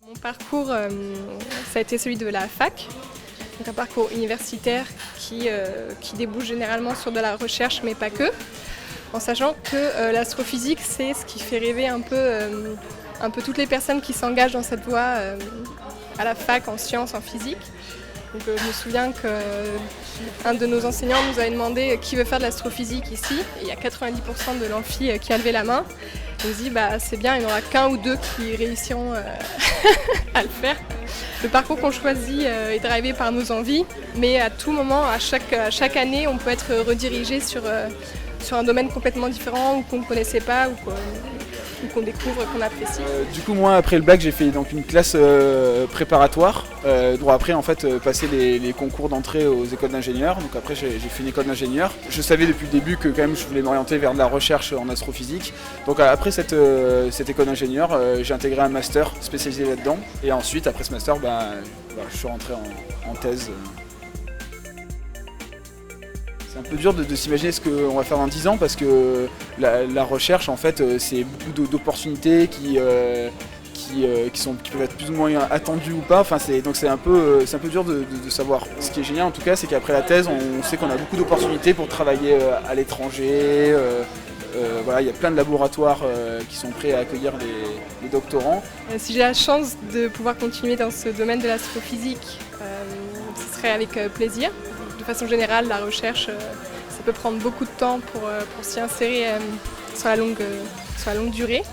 Mon parcours, ça a été celui de la fac, donc un parcours universitaire qui débouche généralement sur de la recherche, mais pas que, en sachant que l'astrophysique, c'est ce qui fait rêver un peu toutes les personnes qui s'engagent dans cette voie à la fac, en sciences, en physique. Donc, je me souviens qu'un de nos enseignants nous avait demandé qui veut faire de l'astrophysique ici, et il y a 90% de l'amphi qui a levé la main. On se dit c'est bien, il n'y en aura qu'un ou deux qui réussiront à le faire. Le parcours qu'on choisit est drivé par nos envies, mais à tout moment, à chaque année, on peut être redirigé sur un domaine complètement différent ou qu'on ne connaissait pas ou qu'on découvre, qu'on apprécie. Du coup, moi, après le bac, j'ai fait donc une classe préparatoire, pour après en fait passer les concours d'entrée aux écoles d'ingénieurs. Donc après, j'ai fait une école d'ingénieur. Je savais depuis le début que quand même je voulais m'orienter vers de la recherche en astrophysique. Donc après cette école d'ingénieur, j'ai intégré un master spécialisé là-dedans. Et ensuite, après ce master, je suis rentré en thèse. C'est un peu dur de s'imaginer ce qu'on va faire dans 10 ans parce que la recherche en fait c'est beaucoup d'opportunités qui peuvent être plus ou moins attendues ou pas. Donc c'est un peu dur de savoir. Ce qui est génial en tout cas, c'est qu'après la thèse, on sait qu'on a beaucoup d'opportunités pour travailler à l'étranger. Il y a plein de laboratoires qui sont prêts à accueillir les doctorants. Si j'ai la chance de pouvoir continuer dans ce domaine de l'astrophysique, ce serait avec plaisir. De façon générale, la recherche, ça peut prendre beaucoup de temps pour s'y insérer sur la longue durée.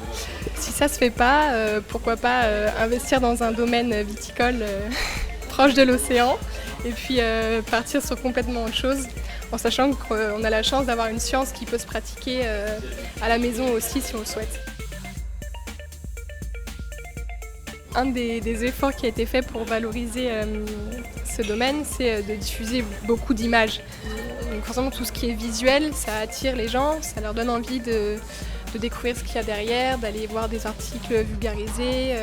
Si ça ne se fait pas, pourquoi pas investir dans un domaine viticole proche de l'océan et puis partir sur complètement autre chose, en sachant qu'on a la chance d'avoir une science qui peut se pratiquer à la maison aussi si on le souhaite. Un des efforts qui a été fait pour valoriser ce domaine, c'est de diffuser beaucoup d'images. Donc forcément, tout ce qui est visuel, ça attire les gens, ça leur donne envie de découvrir ce qu'il y a derrière, d'aller voir des articles vulgarisés,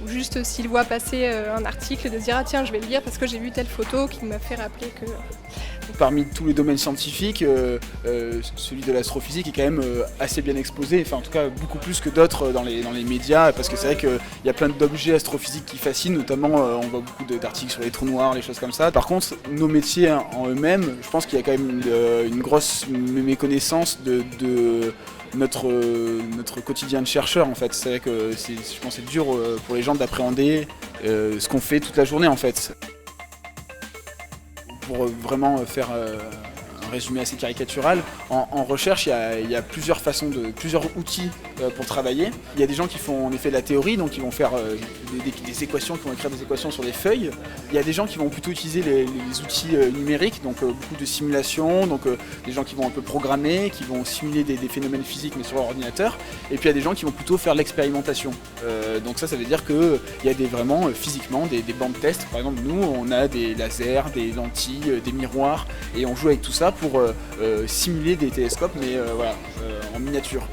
ou juste s'ils voient passer un article, de se dire « Ah tiens, je vais le lire parce que j'ai vu telle photo qui m'a fait rappeler que… » Parmi tous les domaines scientifiques, celui de l'astrophysique est quand même assez bien exposé, en tout cas beaucoup plus que d'autres dans les médias, parce que c'est vrai qu'il y a plein d'objets astrophysiques qui fascinent, notamment on voit beaucoup d'articles sur les trous noirs, les choses comme ça. Par contre, nos métiers en eux-mêmes, je pense qu'il y a quand même une grosse méconnaissance de notre quotidien de chercheur en fait. C'est vrai que je pense que c'est dur pour les gens d'appréhender ce qu'on fait toute la journée en fait. Pour vraiment faire un résumé assez caricatural, en recherche, il y a plusieurs outils pour travailler. Il y a des gens qui font en effet de la théorie, donc ils vont faire des équations, qui vont écrire des équations sur des feuilles. Il y a des gens qui vont plutôt utiliser les outils numériques, donc beaucoup de simulation, donc des gens qui vont un peu programmer, qui vont simuler des phénomènes physiques mais sur leur ordinateur. Et puis il y a des gens qui vont plutôt faire l'expérimentation. Donc ça veut dire qu'il y a vraiment physiquement des bancs de tests. Par exemple, nous, on a des lasers, des lentilles, des miroirs, et on joue avec tout ça pour simuler des télescopes, mais en miniature.